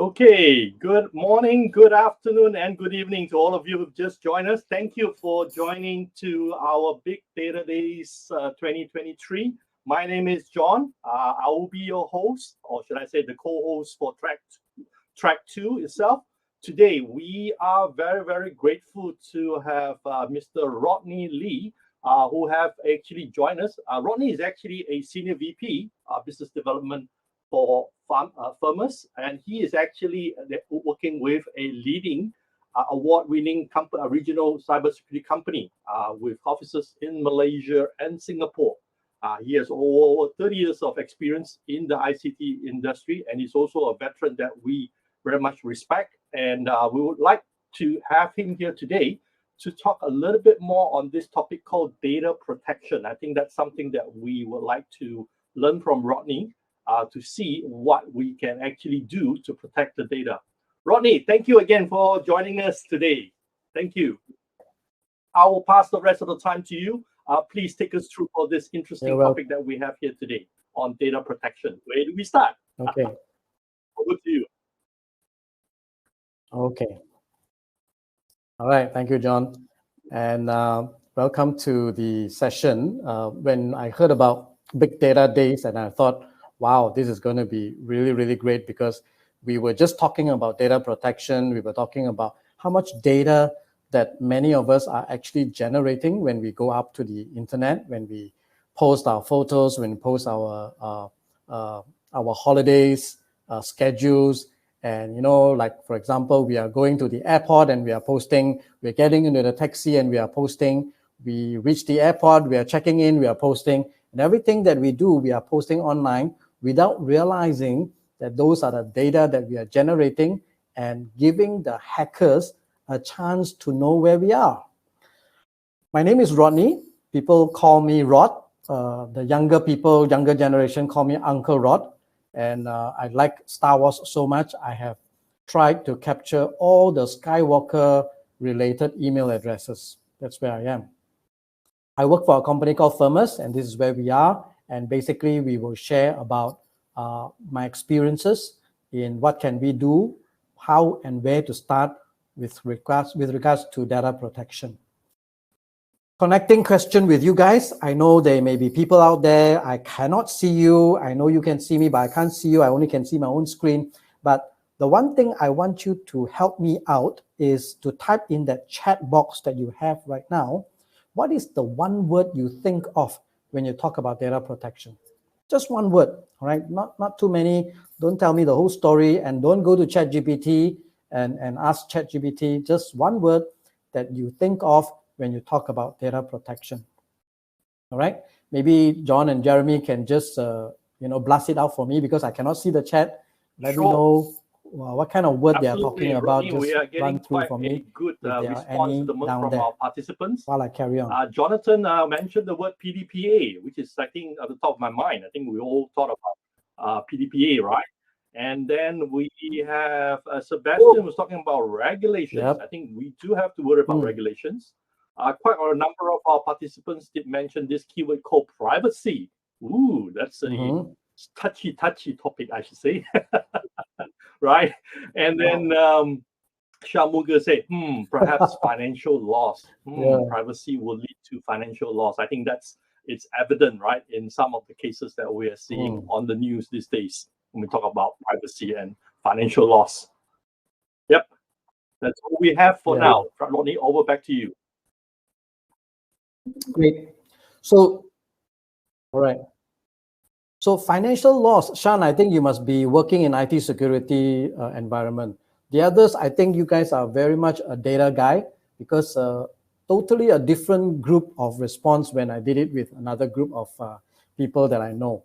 Okay, good morning, good afternoon, and good evening to all of you who've just joined us. Thank you for joining to our Big Data Days 2023. My name is John. I will be your host, or should I say the co-host for track 2 itself. Today, we are very, very grateful to have Mr. Rodney Lee, who have actually joined us. Rodney is actually a Senior VP, Business Development for Firmus, and he is actually working with a leading award-winning regional cybersecurity company with offices in Malaysia and Singapore. He has over 30 years of experience in the ICT industry, and he's also a veteran that we very much respect. And we would like to have him here today to talk a little bit more on this topic called data protection. I think that's something that we would like to learn from Rodney to see what we can actually do to protect the data. Rodney, thank you again for joining us today. Thank you. I will pass the rest of the time to you. Please take us through all this interesting topic that we have here today on data protection. Where do we start? Okay. Over to you. Okay. All right. Thank you, John. And welcome to the session. When I heard about Big Data Days, and I thought, wow, this is going to be really, really great, because we were just talking about data protection. We were talking about how much data that many of us are actually generating when we go up to the internet, when we post our photos, when we post our holidays, schedules. And, like, for example, we are going to the airport and we are posting, we're getting into the taxi and we are posting, we reach the airport, we are checking in, we are posting, and everything that we do, we are posting online without realizing that those are the data that we are generating and giving the hackers a chance to know where we are. My name is Rodney. People call me Rod. The younger generation call me Uncle Rod. And I like Star Wars so much, I have tried to capture all the Skywalker-related email addresses. That's where I am. I work for a company called Firmus, and this is where we are. And basically, we will share about my experiences in what can we do, how and where to start with regards to data protection. Connecting question with you guys. I know there may be people out there. I cannot see you. I know you can see me, but I can't see you. I only can see my own screen. But the one thing I want you to help me out is to type in that chat box that you have right now. What is the one word you think of when you talk about data protection? Just one word, all right? Not too many. Don't tell me the whole story, and don't go to ChatGPT and ask ChatGPT. Just one word that you think of when you talk about data protection. All right? Maybe John and Jeremy can just blast it out for me, because I cannot see the chat. Let me know what kind of word they are talking about. Rodney, just we are run through quite for me. Good response to the most from our participants. While I carry on. Jonathan mentioned the word PDPA, which is, I think, at the top of my mind. I think we all thought about PDPA, right? And then we have Sebastian was talking about regulations. Yep. I think we do have to worry about regulations. Quite a number of our participants did mention this keyword called privacy. Ooh, that's a touchy topic, I should say. Right? And then Shamuga said, perhaps financial loss. Privacy will lead to financial loss. I think it's evident, right, in some of the cases that we are seeing on the news these days when we talk about privacy and financial loss. Yep. That's all we have for now. Rodney, over back to you. Great. So, all right. So financial loss, Sean, I think you must be working in IT security environment. The others, I think you guys are very much a data guy, because totally a different group of response when I did it with another group of people that I know.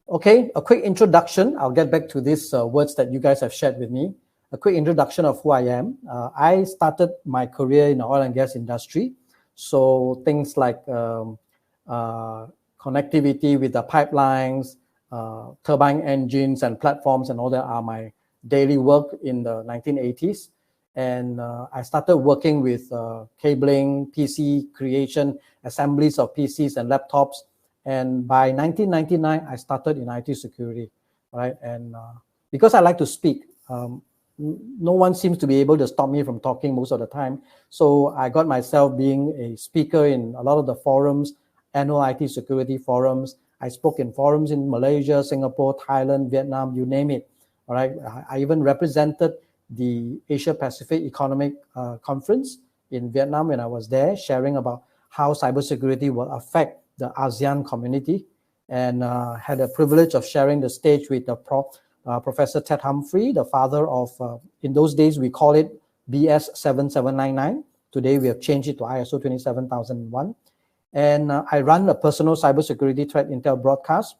Okay, a quick introduction. I'll get back to these words that you guys have shared with me. A quick introduction of who I am. I started my career in the oil and gas industry. So things like connectivity with the pipelines, turbine engines and platforms and all that are my daily work in the 1980s. And I started working with cabling, PC creation, assemblies of PCs and laptops. And by 1999, I started in IT security, right? And because I like to speak, no one seems to be able to stop me from talking most of the time. So I got myself being a speaker in a lot of the forums, annual IT security forums. I spoke in forums in Malaysia, Singapore, Thailand, Vietnam, you name it. All right. I even represented the Asia Pacific Economic Conference in Vietnam when I was there, sharing about how cybersecurity will affect the ASEAN community, and had the privilege of sharing the stage with the Professor Ted Humphrey, the father of, in those days we call it BS 7799. Today we have changed it to ISO 27001. And I run a personal cybersecurity threat intel broadcast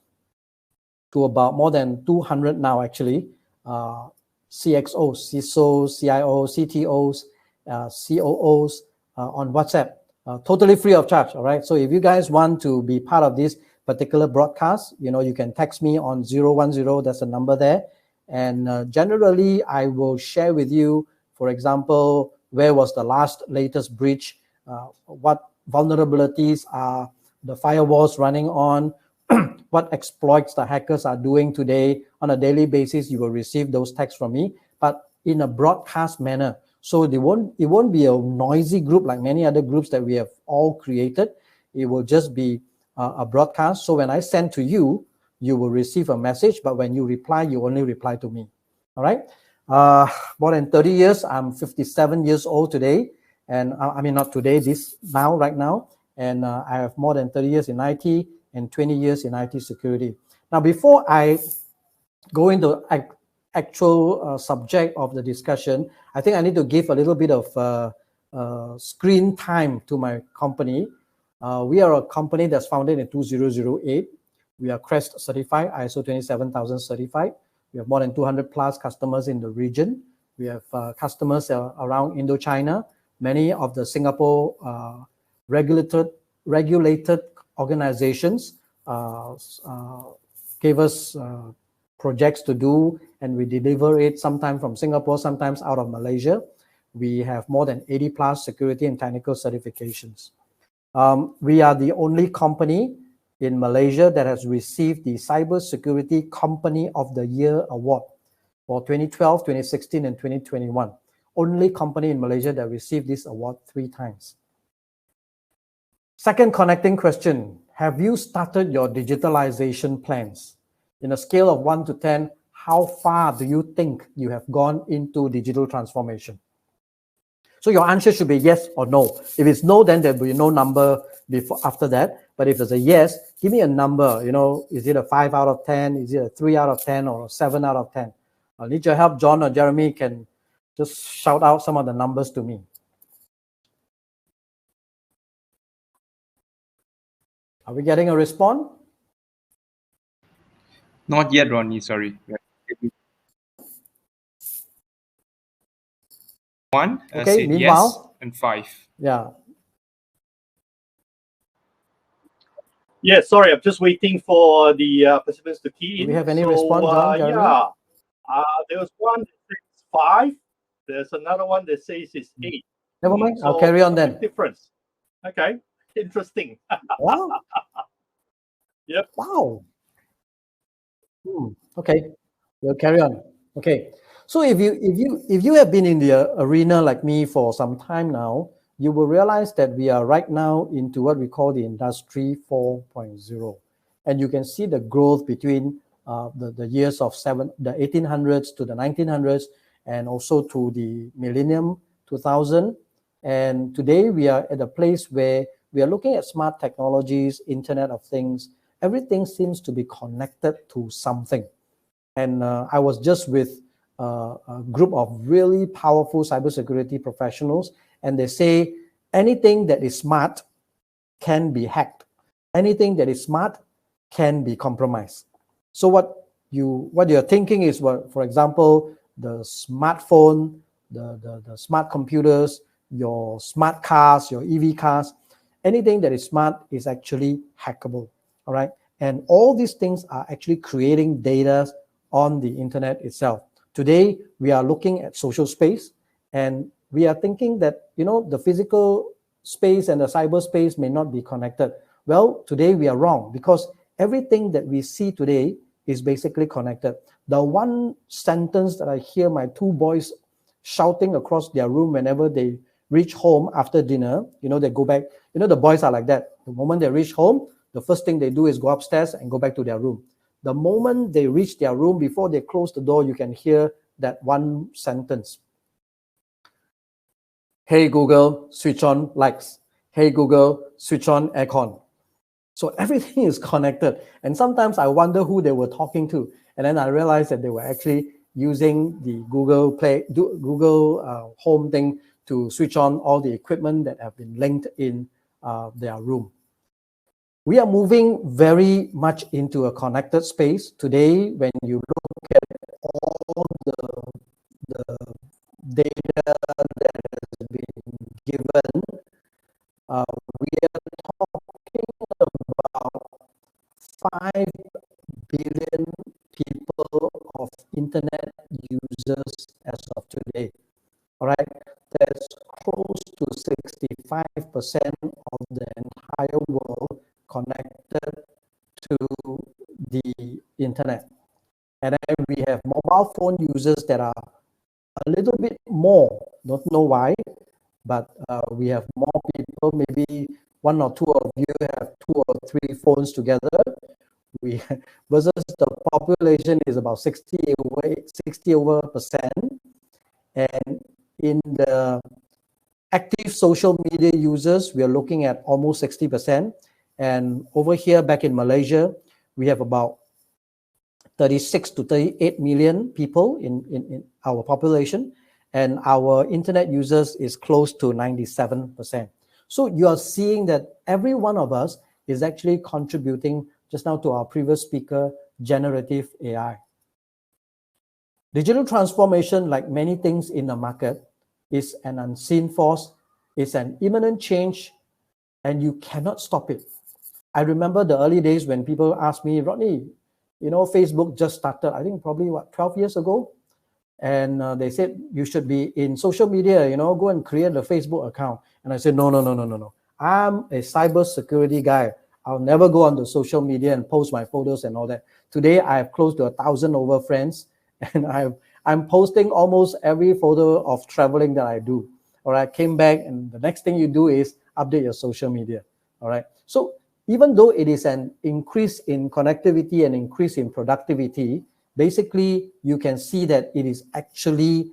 to about more than 200 now, actually. CXOs, CISOs, CIOs, CTOs, COOs on WhatsApp, totally free of charge. All right. So if you guys want to be part of this particular broadcast, you can text me on 010. That's the number there. And generally, I will share with you, for example, where was the latest breach, what vulnerabilities are the firewalls running on, what exploits the hackers are doing today. On a daily basis, you will receive those texts from me, but in a broadcast manner. So it won't be a noisy group like many other groups that we have all created. It will just be a broadcast. So when I send to you, you will receive a message, but when you reply, you only reply to me. All right. More than 30 years. I'm 57 years old today. And I mean, not today, right now. And I have more than 30 years in IT and 20 years in IT security. Now, before I go into actual subject of the discussion, I think I need to give a little bit of screen time to my company. We are a company that's founded in 2008. We are CREST certified, ISO 27000 certified. We have more than 200 plus customers in the region. We have customers around Indochina. Many of the Singapore regulated organizations gave us projects to do, and we deliver it sometimes from Singapore, sometimes out of Malaysia. We have more than 80 plus security and technical certifications. We are the only company in Malaysia that has received the Cybersecurity Company of the Year award for 2012, 2016, and 2021. Only company in Malaysia that received this award 3 times. Second connecting question, have you started your digitalization plans? In a scale of 1 to 10, how far do you think you have gone into digital transformation? So your answer should be yes or no. If it's no, then there will be no number after that. But if it's a yes, give me a number. Is it a 5 out of 10? Is it a 3 out of 10 or a 7 out of 10? I need your help. John or Jeremy can just shout out some of the numbers to me. Are we getting a response? Not yet, Rodney, sorry. 1 okay, said meanwhile, yes, and 5. Yeah. Yeah, sorry, I'm just waiting for the participants to key in. Do we have any response, John, Jeremy? Yeah, there was one that says 5. There's another one that says it's 8. Never mind, So I'll carry on then. Difference. Okay, interesting. Wow. Yep. Wow. Okay, we'll carry on. Okay, so if you have been in the arena like me for some time now, you will realize that we are right now into what we call the Industry 4.0, and you can see the growth between the years of the 1800s to the 1900s, and also to the millennium 2000. And today we are at a place where we are looking at smart technologies, Internet of Things. Everything seems to be connected to something. And I was just with a group of really powerful cybersecurity professionals, and they say anything that is smart can be hacked. Anything that is smart can be compromised. So what you're thinking is, for example, the smartphone, the smart computers, your smart cars, your EV cars, anything that is smart is actually hackable. All right. And all these things are actually creating data on the internet itself. Today, we are looking at social space, and we are thinking that, the physical space and the cyberspace may not be connected. Well, today we are wrong, because everything that we see today is basically connected. The one sentence that I hear my two boys shouting across their room whenever they reach home after dinner, they go back. The boys are like that. The moment they reach home, the first thing they do is go upstairs and go back to their room. The moment they reach their room, before they close the door, you can hear that one sentence. Hey Google, switch on lights. Hey Google, switch on aircon. So everything is connected. And sometimes I wonder who they were talking to. And then I realized that they were actually using the Google Home thing to switch on all the equipment that have been linked in their room. We are moving very much into a connected space. Today, when you look at all the data that has been given, we are talking about 5 billion people of internet users as of today. All right, that's close to 65% of the entire world connected to the internet. And then we have mobile phone users that are a little bit more, don't know why, but we have more people, maybe 1 or 2 of you have 2 or 3 phones together. Versus the population is about 60 over percent. And in the active social media users, we are looking at almost 60%. And over here, back in Malaysia, we have about 36 to 38 million people in our population. And our internet users is close to 97%. So you are seeing that every one of us is actually contributing, just now to our previous speaker, generative AI. Digital transformation, like many things in the market, is an unseen force, it's an imminent change, and you cannot stop it. I remember the early days when people asked me, Rodney, Facebook just started, I think probably 12 years ago. And they said, you should be in social media, go and create a Facebook account. And I said, no. I'm a cybersecurity guy. I'll never go on the social media and post my photos and all that. Today, I have close to 1,000 over friends, and I'm posting almost every photo of traveling that I do. All right, came back, and the next thing you do is update your social media. All right. So even though it is an increase in connectivity and increase in productivity, basically you can see that it is actually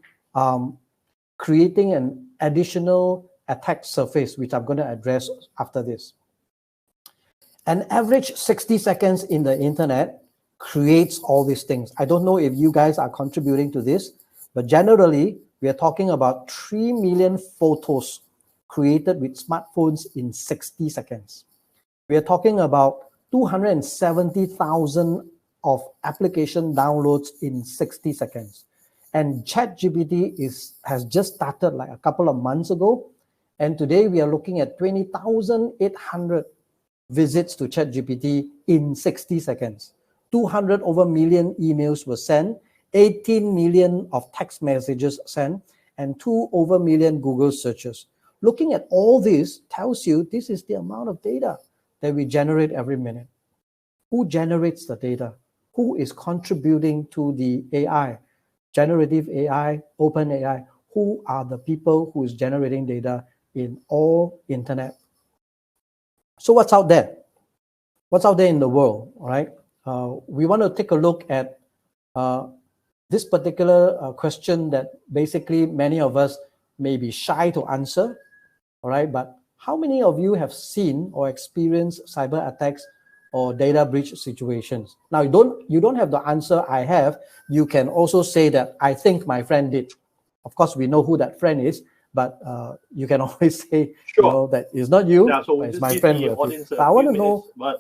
creating an additional attack surface, which I'm going to address after this. An average 60 seconds in the internet creates all these things. I don't know if you guys are contributing to this, but generally we are talking about 3 million photos created with smartphones in 60 seconds. We are talking about 270,000 of application downloads in 60 seconds. And ChatGPT has just started like a couple of months ago. And today we are looking at 20,800 visits to ChatGPT in 60 seconds. 200 over million emails were sent, 18 million of text messages sent, and 2 over million Google searches. Looking at all this tells you this is the amount of data that we generate every minute. Who generates the data? Who is contributing to the AI? Generative AI, open AI. Who are the people who is generating data in all internet? So what's out there? What's out there in the world, all right? We want to take a look at this particular question that basically many of us may be shy to answer, all right? But how many of you have seen or experienced cyber attacks or data breach situations? Now, you don't have the answer I have. You can also say that I think my friend did. Of course, we know who that friend is, but you can always say, Sure. that it's not you, Yeah, so but it's just my give friend. the audience So I want to know, but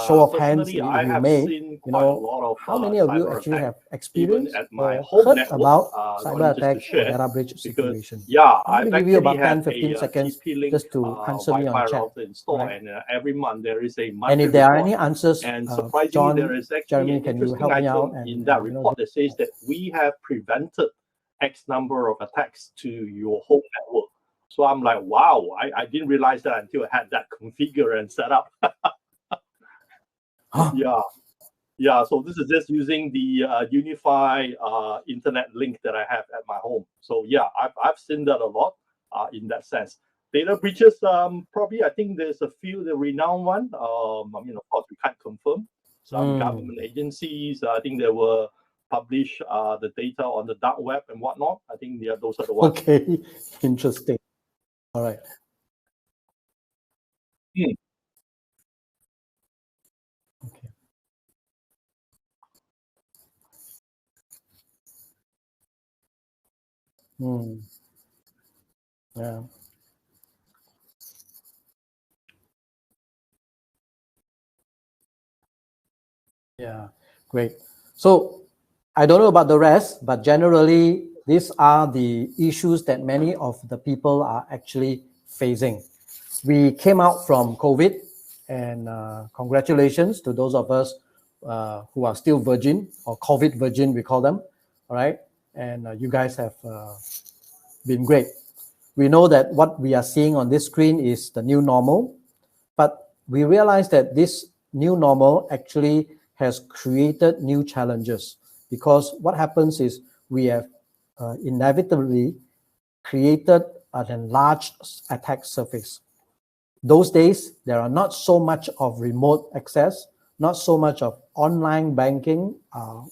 show of hands, personally, if I you have may, seen quite a lot of how many of you cyber actually attacks, have even experienced at my or home heard network. about Rodney, cyber just to attacks or share, data breach because situation? yeah, I'm I've going to give you actually about 10, had 15 a seconds TP-Link just to answer me on Wi-Fi chat. router installed, Right? and every month there is a And monthly if there are report. any answers, And surprisingly, there John, is actually Jeremy, an can you interesting help me out? item And, in that report that says that we have prevented X number of attacks to your home network. So I'm like, wow, I didn't realize that until I had that configured and set up. Huh? Yeah. Yeah, so this is just using the unified internet link that I have at my home. So yeah, I've seen that a lot in that sense. Data breaches, probably I think there's a few the renowned one. I mean, of course, we can't confirm. Some government agencies, I think they will publish the data on the dark web and whatnot. I think those are the ones. Okay, interesting. All right. Hmm. Okay. Yeah. Yeah, great. So I don't know about the rest, but generally, these are the issues that many of the people are actually facing. We came out from COVID, and congratulations to those of us who are still virgin or COVID virgin, we call them. All right. And you guys have been great. We know that what we are seeing on this screen is the new normal, but we realize that this new normal actually has created new challenges, because what happens is we have inevitably created an enlarged attack surface. Those days, there are not so much of remote access, not so much of online banking,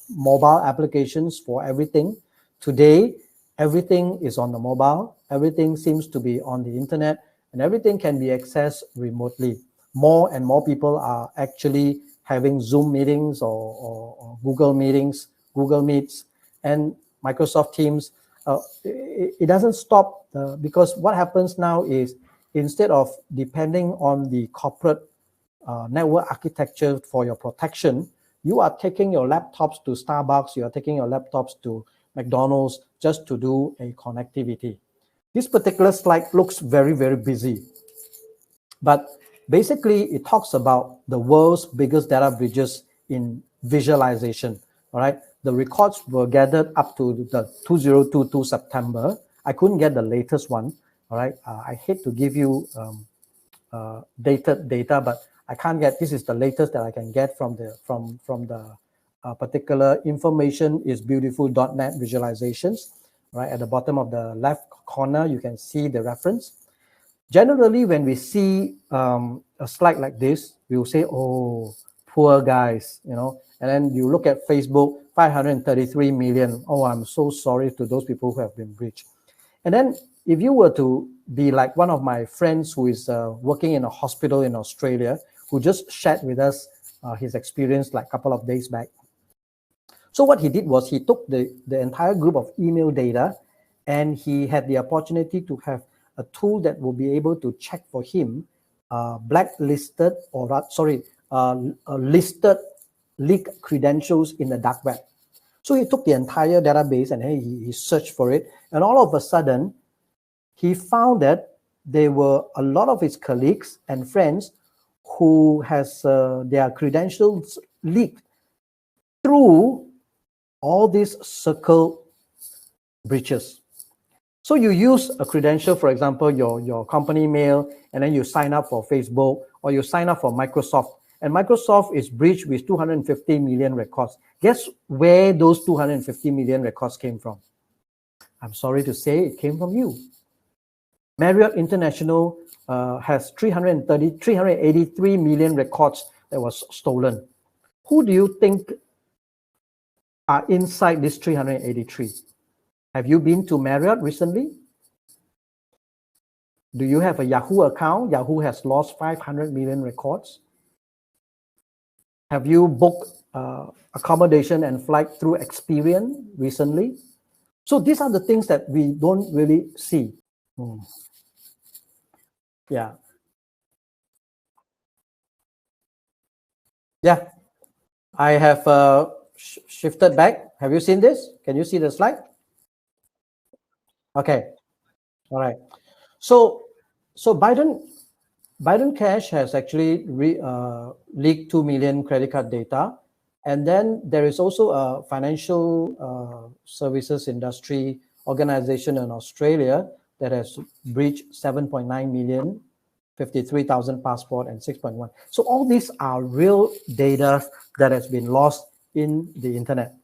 mobile applications for everything. Today, everything is on the mobile, everything seems to be on the internet, and everything can be accessed remotely. More and more people are actually having Zoom meetings or Google meetings, Google Meets, and Microsoft Teams. It doesn't stop because what happens now is, instead of depending on the corporate network architecture for your protection, you are taking your laptops to Starbucks, you are taking your laptops to McDonald's just to do a connectivity. This particular slide looks very, very busy, but basically it talks about the world's biggest data breaches in visualization. All right, the records were gathered up to the 2022 September. I couldn't get the latest one. All right, I hate to give you dated data, but I can't get. This is the latest that I can get from the particular information is beautiful.net visualizations. Right at the bottom of the left corner, you can see the reference. Generally, when we see a slide like this, we will say, "Oh, poor guys," you know. And then you look at Facebook, 533 million. Oh, I'm so sorry to those people who have been breached. And then if you were to be like one of my friends who is working in a hospital in Australia, who just shared with us his experience like a couple of days back. So what he did was he took the entire group of email data, and he had the opportunity to have a tool that will be able to check for him blacklisted or listed leak credentials in the dark web. So he took the entire database and he searched for it. And all of a sudden, he found that there were a lot of his colleagues and friends who has their credentials leaked through all these circle breaches. So you use a credential, for example, your company mail, and then you sign up for Facebook or you sign up for Microsoft. And Microsoft is breached with 250 million records. Guess where those 250 million records came from? I'm sorry to say it came from you. Marriott International has 383 million records that was stolen. Who do you think are inside this 383? Have you been to Marriott recently? Do you have a Yahoo account? Yahoo has lost 500 million records. Have you booked accommodation and flight through Experian recently? So these are the things that we don't really see. Yeah. Yeah. I have shifted back. Have you seen this? Can you see the slide? Okay. All right. So Biden Cash has actually leaked 2 million credit card data. And then there is also a financial services industry organization in Australia that has breached 7.9 million 53,000 passport and 6.1. So all these are real data that has been lost in the internet.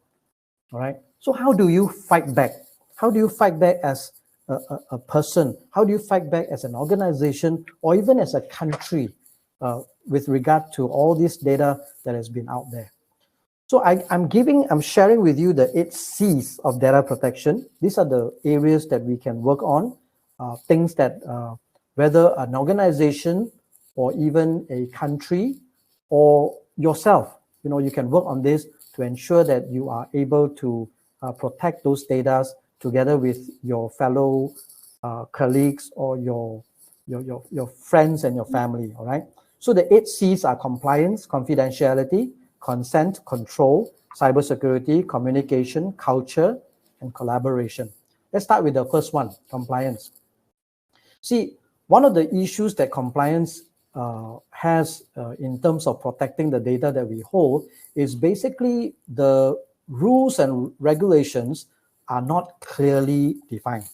All right. So how do you fight back? How do you fight back as a person? How do you fight back as an organization or even as a country with regard to all this data that has been out there? So I'm sharing with you the 8 C's of data protection. These are the areas that we can work on, things that whether an organization or even a country or yourself, you can work on this to ensure that you are able to protect those data together with your fellow colleagues or your friends and your family, all right? So the 8 C's are compliance, confidentiality, consent, control, cybersecurity, communication, culture, and collaboration. Let's start with the first one, compliance. See, one of the issues that compliance has in terms of protecting the data that we hold is basically the rules and regulations are not clearly defined.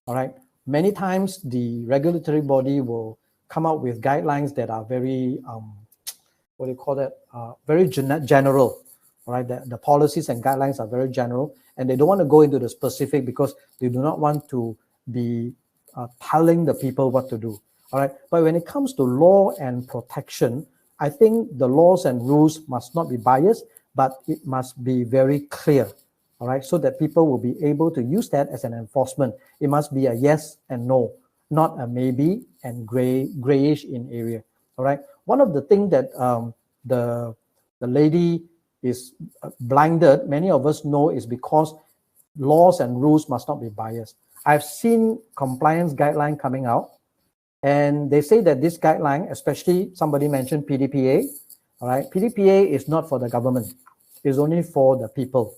All right. Many times the regulatory body will come out with guidelines that are very very general. All right, the policies and guidelines are very general, and they don't want to go into the specific because they do not want to be telling the people what to do. All right, but when it comes to law and protection, I think the laws and rules must not be biased, but it must be very clear. All right, so that people will be able to use that as an enforcement. It must be a yes and no, not a maybe and grayish in area. All right, one of the things that the lady is blinded, many of us know, is because laws and rules must not be biased. I've seen compliance guideline coming out, and they say that this guideline, especially somebody mentioned PDPA, all right, PDPA is not for the government, it's only for the people.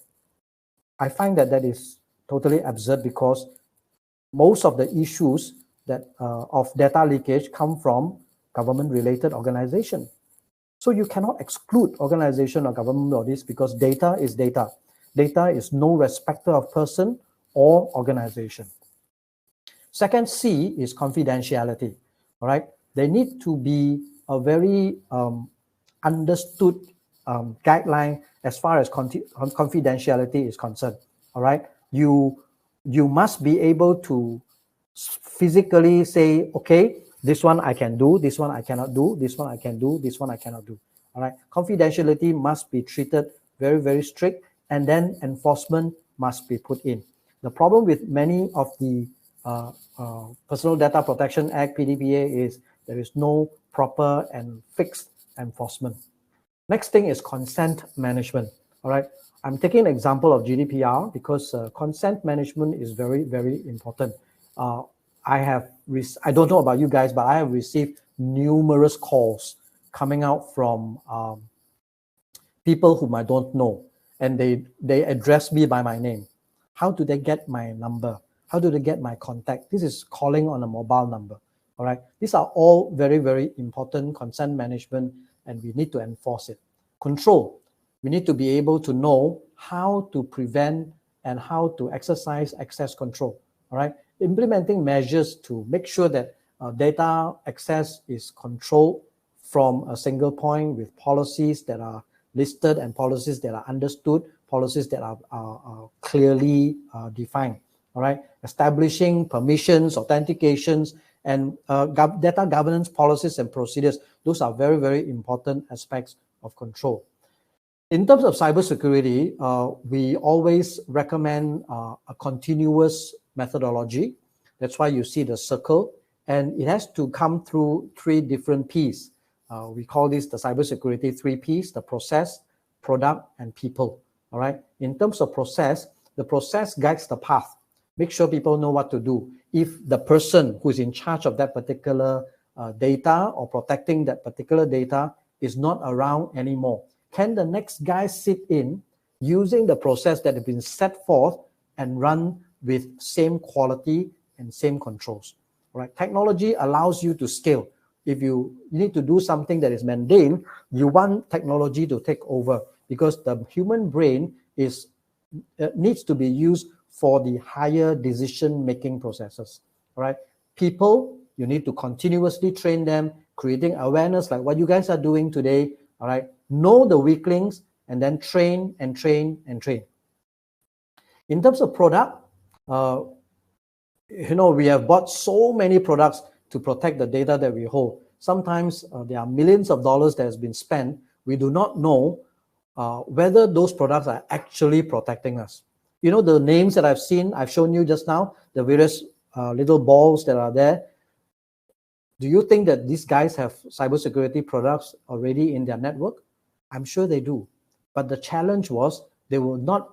I find that that is totally absurd because most of the issues that of data leakage come from government-related organization. So you cannot exclude organization or government bodies because data is data. Data is no respecter of person or organization. Second C is confidentiality. All right, they need to be a very understood guideline as far as confidentiality is concerned. All right, you must be able to physically say, okay, this one I can do, this one I cannot do, this one I can do, this one I cannot do. All right, confidentiality must be treated very, very strict, and then enforcement must be put in. The problem with many of the Personal Data Protection Act, PDPA, is there is no proper and fixed enforcement. Next thing is consent management. All right, I'm taking an example of GDPR because consent management is very, very important. I don't know about you guys, but I have received numerous calls coming out from people whom I don't know, and they address me by my name. How do they get my number? How do they get my contact? This is calling on a mobile number. All right, these are all very, very important consent management, and we need to enforce it. Control. We need to be able to know how to prevent and how to exercise access control. All right, implementing measures to make sure that data access is controlled from a single point with policies that are listed and policies that are understood, policies that are clearly defined. All right, establishing permissions, authentications, and data governance policies and procedures. Those are very, very important aspects of control. In terms of cybersecurity, we always recommend a continuous methodology. That's why you see the circle, and it has to come through 3 different P's. We call this the cybersecurity 3 P's: the process, product, and people. All right. In terms of process, the process guides the path. Make sure people know what to do. If the person who is in charge of that particular data or protecting that particular data is not around anymore, can the next guy sit in using the process that has been set forth and run with same quality and same controls? All right. Technology allows you to scale. If you need to do something that is mundane, you want technology to take over because the human brain needs to be used for the higher decision-making processes. All right. People You need to continuously train them, creating awareness like what you guys are doing today. All right. Know the weak links and then train and train and train. In terms of product, we have bought so many products to protect the data that we hold. Sometimes there are millions of dollars that has been spent. We do not know whether those products are actually protecting us. You know, the names that I've shown you just now, the various little balls that are there. Do you think that these guys have cybersecurity products already in their network? I'm sure they do. But the challenge was they were not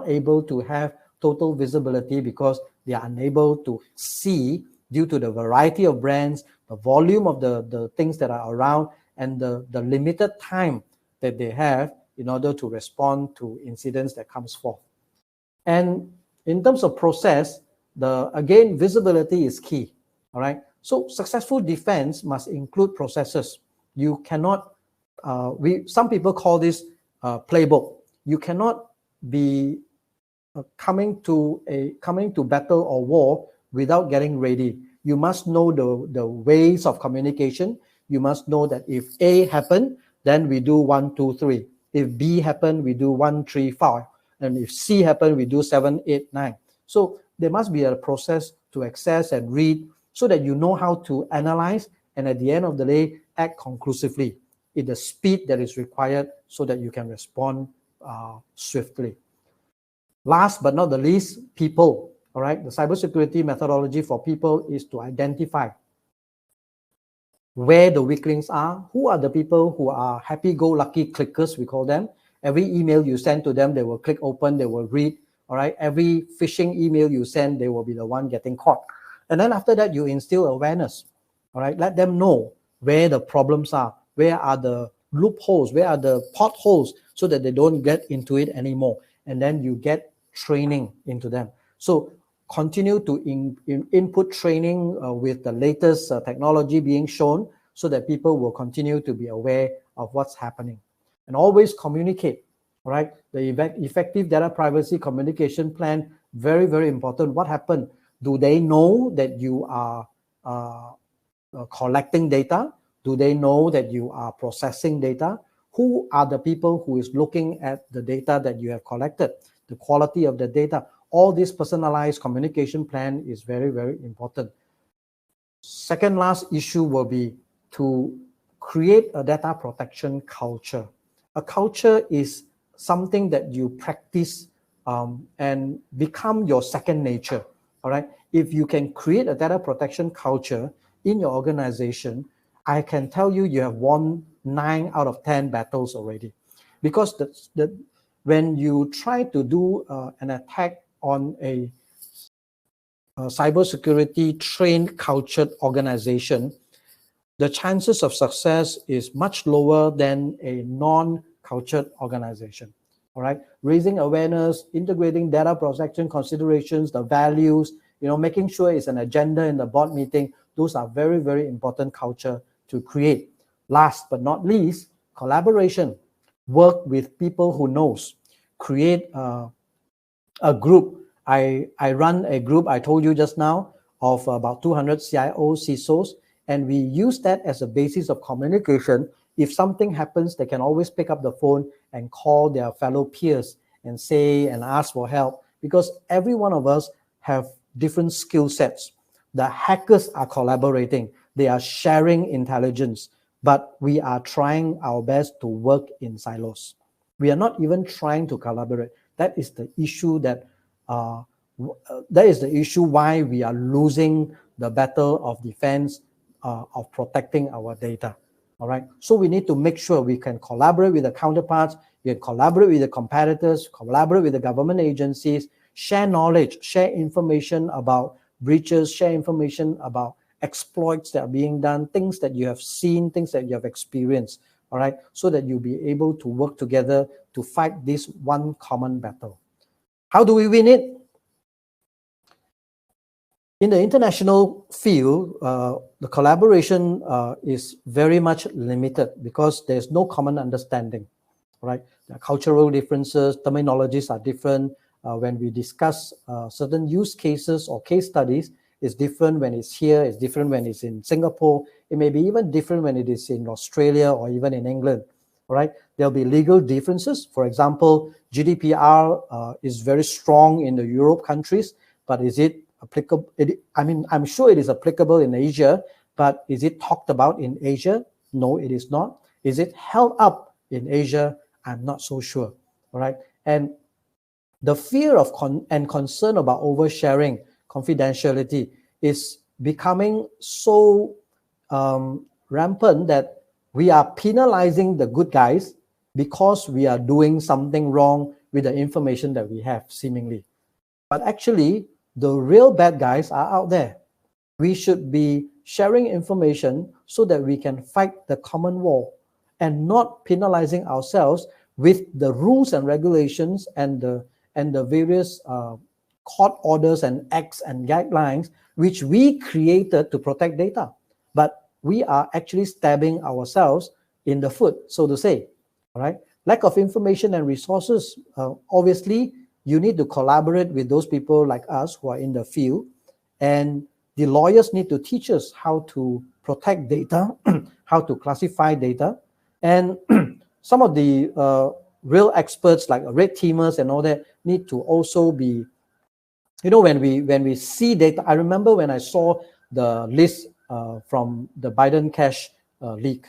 able to have total visibility because they are unable to see due to the variety of brands, the volume of the things that are around, and the limited time that they have in order to respond to incidents that comes forth. And in terms of process, again, visibility is key. All right. So successful defense must include processes. You cannot, some people call this playbook. You cannot be coming to battle or war without getting ready. You must know the ways of communication. You must know that if A happened, then we do 1, 2, 3. If B happened, we do 1, 3, 5. And if C happened, we do 7, 8, 9. So there must be a process to access and read so that you know how to analyze and at the end of the day, act conclusively in the speed that is required so that you can respond swiftly. Last but not the least, people. All right, the cybersecurity methodology for people is to identify where the weak links are, who are the people who are happy-go-lucky clickers, we call them. Every email you send to them, they will click open, they will read. All right, every phishing email you send, they will be the one getting caught. And then after that, you instill awareness. All right, let them know where the problems are, where are the loopholes, where are the potholes, so that they don't get into it anymore. And then you get training into them. So continue to input training with the latest technology being shown so that people will continue to be aware of what's happening. And always communicate, right? The effective data privacy communication plan, very, very important. What happened? Do they know that you are collecting data? Do they know that you are processing data? Who are the people who is looking at the data that you have collected? The quality of the data? All this personalized communication plan is very, very important. Second last issue will be to create a data protection culture. A culture is something that you practice and become your second nature. All right. If you can create a data protection culture in your organization, I can tell you, you have won 9 out of 10 battles already. Because when you try to do an attack on a cybersecurity trained, cultured organization, the chances of success is much lower than a non-cultured organization. All right, raising awareness, integrating data protection considerations, the values, making sure it's an agenda in the board meeting. Those are very, very important culture to create. Last but not least, collaboration. Work with people who knows. Create a group. I run a group, I told you just now, of about 200 CIOs, CISOs, and we use that as a basis of communication. If something happens, they can always pick up the phone and call their fellow peers and say and ask for help, because every one of us have different skill sets. The hackers are collaborating. They are sharing intelligence, but we are trying our best to work in silos. We are not even trying to collaborate. That is the issue why we are losing the battle of defense of protecting our data. All right. So we need to make sure we can collaborate with the counterparts, we can collaborate with the competitors, collaborate with the government agencies, share knowledge, share information about breaches, share information about exploits that are being done, things that you have seen, things that you have experienced. All right. So that you'll be able to work together to fight this one common battle. How do we win it? In the international field, the collaboration is very much limited because there's no common understanding, right? The cultural differences, terminologies are different. When we discuss certain use cases or case studies, It's different when it's here. It's different when it's in Singapore. It may be even different when it is in Australia or even in England. All right. There'll be legal differences. For example, GDPR is very strong in the Europe countries, but is it applicable? I'm sure it is applicable in Asia, but is it talked about in Asia? No, it is not. Is it held up in Asia? I'm not so sure. All right. And the fear of and concern about oversharing confidentiality is becoming so rampant that we are penalizing the good guys because we are doing something wrong with the information that we have, seemingly. But actually, the real bad guys are out there. We should be sharing information so that we can fight the common war and not penalizing ourselves with the rules and regulations and the various court orders and acts and guidelines which we created to protect data. But we are actually stabbing ourselves in the foot, so to say. All right. Lack of information and resources. Obviously, you need to collaborate with those people like us who are in the field, and the lawyers need to teach us how to protect data, how to classify data, and some of the real experts like red teamers and all that need to also be, when we see data. I remember when I saw the list from the Biden cash leak,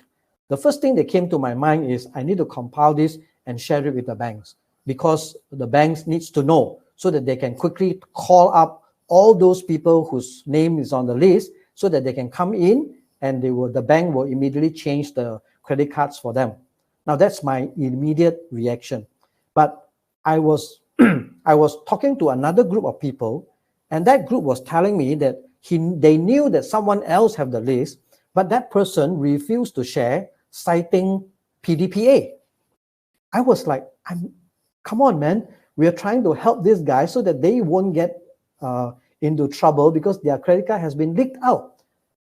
the first thing that came to my mind is I need to compile this and share it with the banks, because the banks needs to know so that they can quickly call up all those people whose name is on the list so that they can come in and the bank will immediately change the credit cards for them. Now that's my immediate reaction. But I was talking to another group of people, and that group was telling me that they knew that someone else have the list, but that person refused to share, citing PDPA. I was like, come on, man. We are trying to help these guys so that they won't get into trouble because their credit card has been leaked out.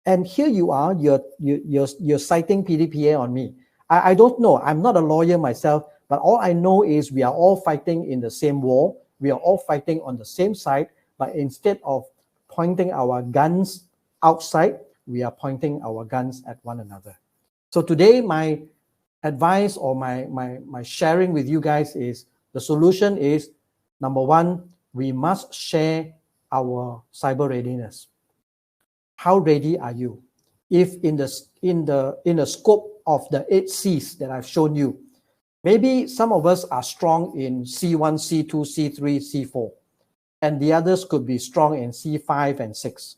And here you are, you're citing PDPA on me. I don't know. I'm not a lawyer myself, but all I know is we are all fighting in the same war. We are all fighting on the same side, but instead of pointing our guns outside, we are pointing our guns at one another. So today, my advice or my sharing with you guys is the solution is, number one, we must share our cyber readiness. How ready are you? If in the scope of the 8 C's that I've shown you, maybe some of us are strong in C1, C2, C3, C4, and the others could be strong in C5 and 6.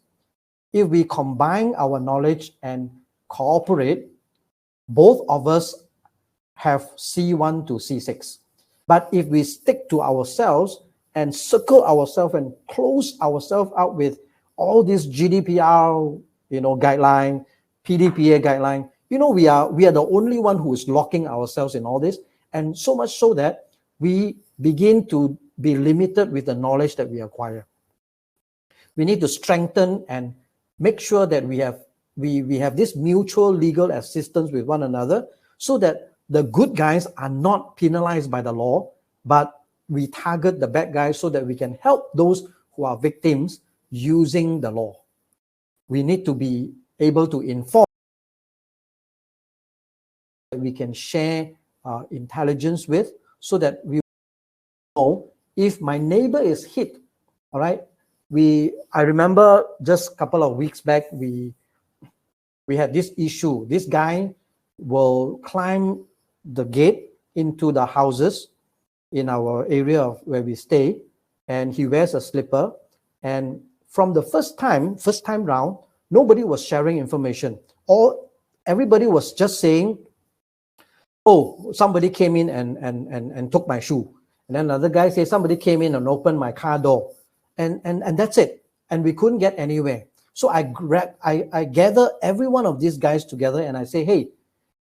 If we combine our knowledge and cooperate, both of us have C1 to C6. But if we stick to ourselves and circle ourselves and close ourselves out with all this GDPR, guideline, PDPA guideline, we are the only one who is locking ourselves in all this, and so much so that we begin to be limited with the knowledge that we acquire. We need to strengthen and make sure that we have this mutual legal assistance with one another, so that the good guys are not penalized by the law, but we target the bad guys so that we can help those who are victims using the law. We need to be able to inform, that we can share intelligence with, so that we know if my neighbor is hit. All right. I remember just a couple of weeks back, we had this issue. This guy will climb the gate into the houses in our area of where we stay, and he wears a slipper. And from the first time round, nobody was sharing information. Everybody was just saying, oh, somebody came in and took my shoe. And then another guy says somebody came in and opened my car door. And that's it. And we couldn't get anywhere. So I gather every one of these guys together and I say, hey,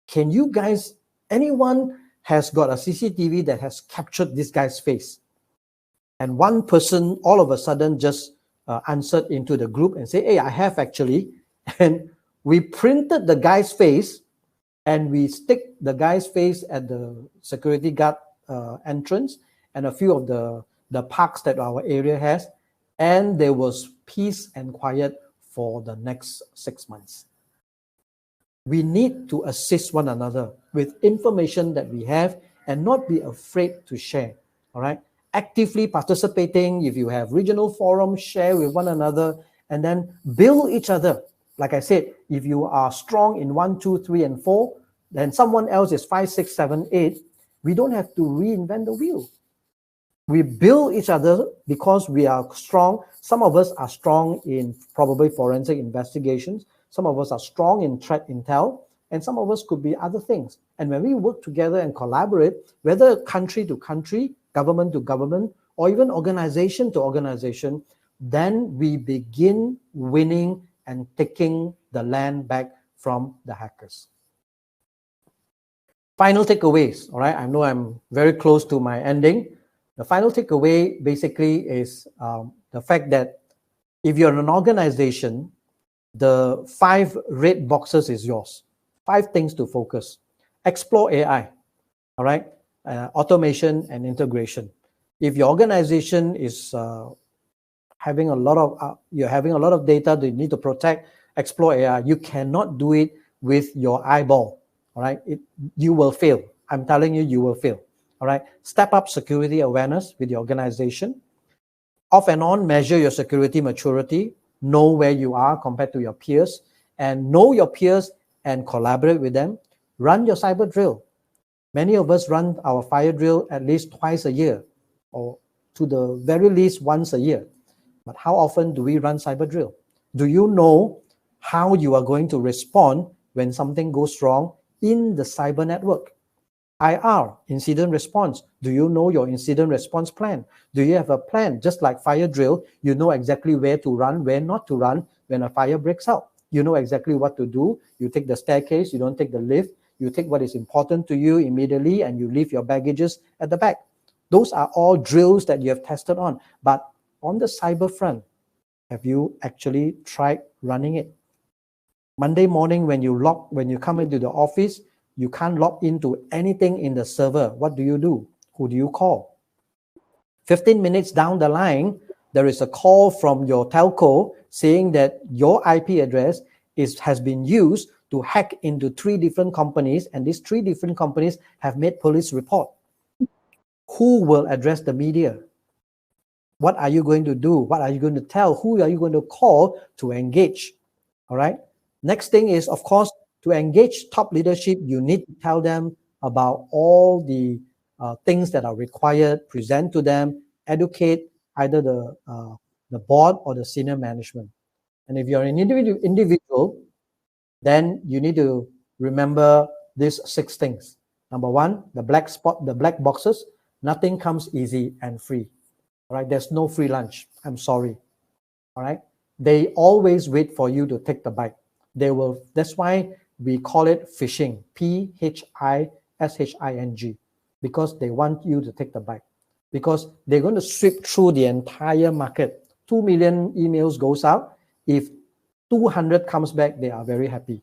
can you guys, anyone has got a CCTV that has captured this guy's face? And one person all of a sudden just answered into the group and say, hey, I have actually. And we printed the guy's face and we stick the guy's face at the security guard entrance and a few of the parks that our area has. And there was peace and quiet for the next 6 months. We need to assist one another with information that we have and not be afraid to share. All right. Actively participating. If you have regional forums, share with one another and then build each other. Like I said, if you are strong in 1, 2, 3, and 4, then someone else is 5, 6, 7, 8. We don't have to reinvent the wheel. We build each other because we are strong. Some of us are strong in probably forensic investigations. Some of us are strong in threat intel, and some of us could be other things. And when we work together and collaborate, whether country to country, government to government, or even organization to organization, then we begin winning and taking the land back from the hackers. Final takeaways, all right? I know I'm very close to my ending. The final takeaway basically is the fact that if you're an organization, the 5 red boxes is yours. 5 things to focus. Explore AI, all right? Automation and integration. If your organization is having a lot of, you're having a lot of data that you need to protect, explore AI. You cannot do it with your eyeball, all right? You will fail. I'm telling you, you will fail, all right? Step up security awareness with your organization. Off and on, measure your security maturity. Know where you are compared to your peers, and know your peers and collaborate with them. Run your cyber drill. Many of us run our fire drill at least twice a year, or to the very least once a year. But how often do we run cyber drill? Do you know how you are going to respond when something goes wrong in the cyber network? IR, incident response. Do you know your incident response plan? Do you have a plan? Just like fire drill, you know exactly where to run, where not to run when a fire breaks out. You know exactly what to do. You take the staircase, you don't take the lift. You take what is important to you immediately and you leave your baggages at the back. Those are all drills that you have tested on. But on the cyber front, have you actually tried running it? Monday morning when you come into the office, you can't log into anything in the server. What do? Who do you call? 15 minutes down the line, there is a call from your telco saying that your IP address has been used to hack into 3 different companies, and these 3 different companies have made police report. Who will address the media? What are you going to do? What are you going to tell? Who are you going to call to engage? All right. Next thing is, of course, to engage top leadership, you need to tell them about all the things that are required, present to them, educate either the board or the senior management. And if you're an individual, then you need to remember these 6 things. Number 1, the black boxes. Nothing comes easy and free. All right, there's no free lunch. I'm sorry. All right, they always wait for you to take the bite. That's why we call it phishing, phishing, because they want you to take the bite. Because they're going to sweep through the entire market. 2 million emails goes out. If 200 comes back, they are very happy.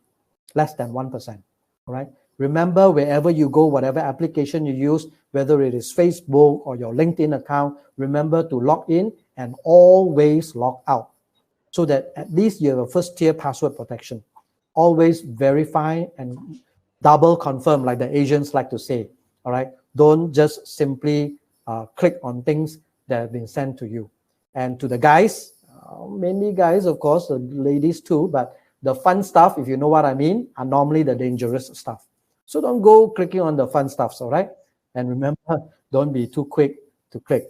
Less than 1%. All right. Remember, wherever you go, whatever application you use, whether it is Facebook or your LinkedIn account, remember to log in and always log out, so that at least you have a first-tier password protection. Always verify and double confirm, like the Asians like to say. All right. Don't just simply click on things that have been sent to you. And to the guys, mainly guys, of course, the ladies too, but the fun stuff, if you know what I mean, are normally the dangerous stuff. So don't go clicking on the fun stuff, all right? And remember, don't be too quick to click.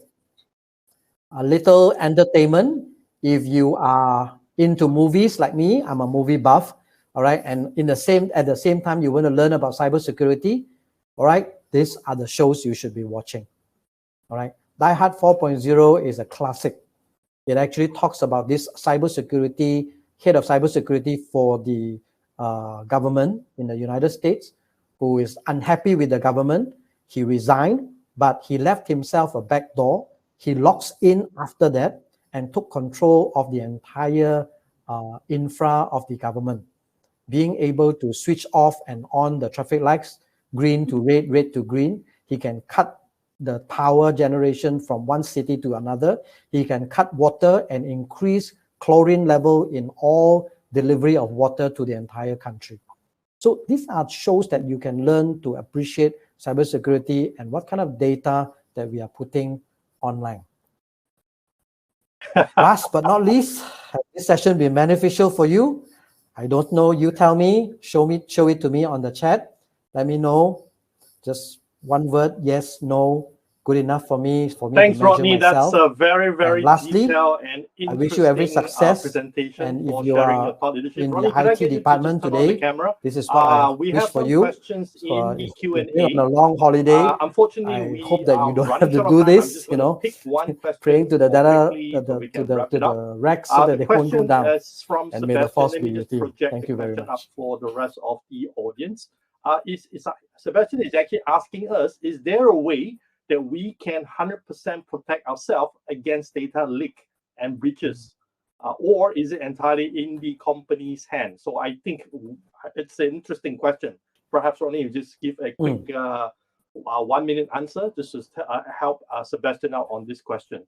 A little entertainment. If you are into movies like me, I'm a movie buff, all right? And at the same time, you want to learn about cybersecurity, all right? These are the shows you should be watching, all right? Die Hard 4.0 is a classic. It actually talks about this cybersecurity, head of cybersecurity for the government in the United States, who is unhappy with the government. He resigned, but he left himself a back door. He logs in after that and took control of the entire infra of the government, being able to switch off and on the traffic lights, green to red, red to green. He can cut the power generation from one city to another. He can cut water and increase chlorine level in all delivery of water to the entire country. So these are shows that you can learn to appreciate cybersecurity and what kind of data that we are putting online. Last but not least, has this session been beneficial for you? I don't know. You tell me. Show it to me on the chat. Let me know. Just one word: yes, no. Good enough for me. Thanks, to measure Rodney. myself. That's a very, very lastly, detailed and interesting I wish you every success. presentation And for if you sharing are your thought leadership. in Rodney, the can I IT get you department to just turn on the today, camera? this is what I We wish have for some you. questions in the If Q&A. you're on a long holiday, Unfortunately, I we hope that you are don't running have to short of do time. I'm this. just going to pick one question praying to the more data, quickly so we to can wrap it up. the racks so that The they won't go question down. is from And may the force Sebastian. Let me be just with you. project Thank the you very question up much. for the rest of the audience. Sebastian is actually asking us, is there a way that we can 100% protect ourselves against data leak and breaches? Or is it entirely in the company's hands? So I think it's an interesting question. Perhaps, Ronnie, you just give a quick 1 minute answer just to help Sebastian out on this question.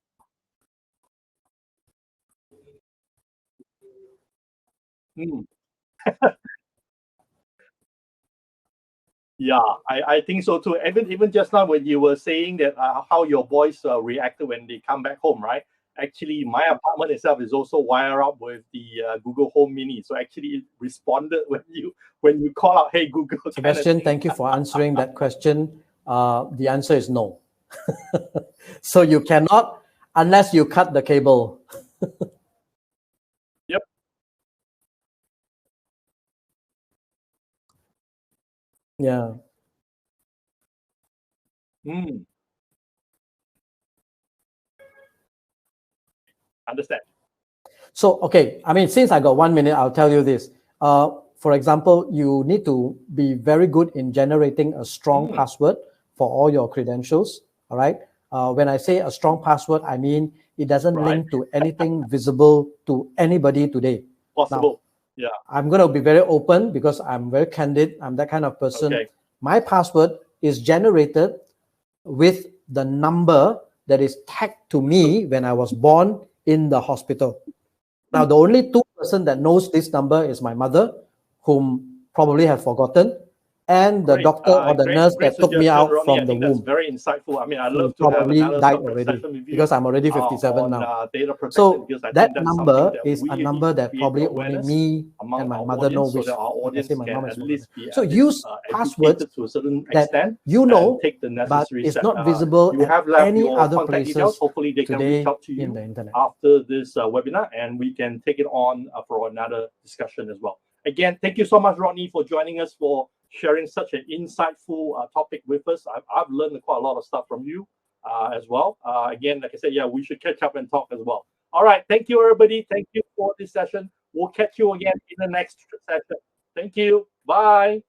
Yeah, I think so too. Even just now when you were saying that how your boys reacted when they come back home, right? Actually, my apartment itself is also wired up with the Google Home Mini, so actually it responded when you call out, "Hey Google." Sebastian, thank you for answering that question. The answer is no. So you cannot unless you cut the cable. Yep. Yeah. Understand. So, okay, I mean, since I got 1 minute, I'll tell you this. For example, you need to be very good in generating a strong password for all your credentials. All right. When I say a strong password, I mean it doesn't link to anything visible to anybody today. Possible. Now, yeah. I'm going to be very open because I'm very candid. I'm that kind of person. Okay. My password is generated with the number that is tagged to me when I was born in the hospital. Now, the only two person that knows this number is my mother, whom probably have forgotten, and the doctor or the nurse that took me out Rodney. from the womb. That's very insightful. I mean, I'd love to probably have another died already session with you because I'm already 57 now. data protection, So because I that think that's number that is a number that probably only me and my mother know, which so our audience I say my can mom at has least be so use passwords to a certain that extent, you know, take the but necessary it's step. not visible You at have left any your other contact places details. Hopefully, they can reach today out to you in the internet. after this webinar, and we can take it on for another discussion as well. Again, thank you so much, Rodney, for joining us, for sharing such an insightful topic with us. I've learned quite a lot of stuff from you as well. Again, like I said, yeah, we should catch up and talk as well. All right. Thank you, everybody. Thank you for this session. We'll catch you again in the next session. Thank you. Bye.